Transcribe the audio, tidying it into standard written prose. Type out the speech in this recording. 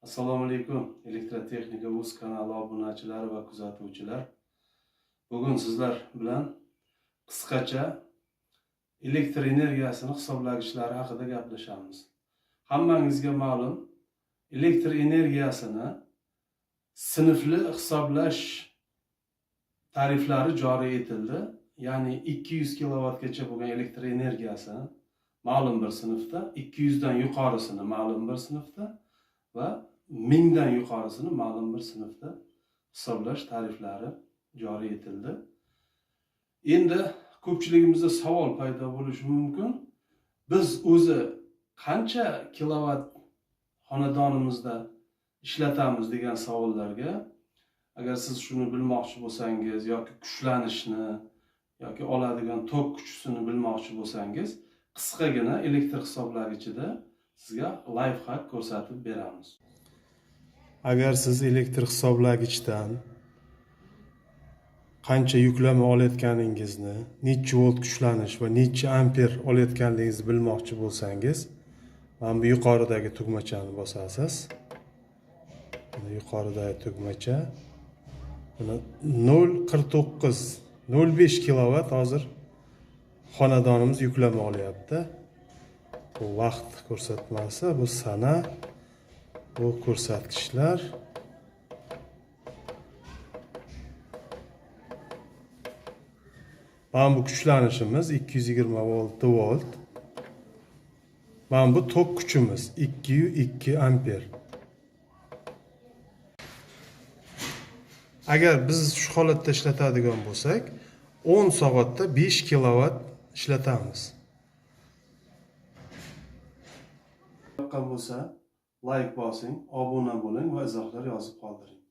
Assalomu alaykum elektrotexnika uz kanali obunachilari va kuzatuvchilar. Bugun sizlar bilan qisqacha elektr energiyasini hisoblagichlari haqida gaplashamiz. Hammangizga ma'lum, elektr energiyasini sinfli hisoblash tariflari joriy etildi. Ya'ni 200 kilovatgacha bo'lgan elektr energiyasini ma'lum bir sinfda, 200 dan yuqorisini ma'lum bir sinfda va 1000 dan yuqorisini ma'lum bir sinfda hisoblash tariflari joriy etildi. Endi ko'pchiligimizda savol paydo bo'lishi mumkin. Biz o'zi qancha kilovat xonadonimizda ishlatamiz degan savollarga agar siz shuni bilmoqchi bo'lsangiz yoki kuchlanishni yoki oladigan tok kuchisini bilmoqchi bo'lsangiz, qisqagina elektr hisoblagichida sizga lifehack ko'rsatib beramiz. Agar siz elektr hisoblagichdan qancha yuklama olayotganingizni, necha volt kuchlanish va necha amper olayotganligingizni bilmoqchi bo'lsangiz, mana bu yuqoridagi tugmachani bosasiz. Yuqoridagi tugmacha 0.49 0.5 kilovat hozir xonadonimiz yuklama olyapti. Bu vaqt ko'rsatmasi, bu sana, bu ko'rsatkichlar. Mana bu kuchlanishimiz 220 volt. Mana bu tok kuchimiz 202 amper. Agar biz shu holatda ishlatadigan bo'lsak, 10 soatda 5 kilovat ishlatamiz. Yoqqan bo'lsa, like bosing, obuna bo'ling va izohlar yozib qoldiring.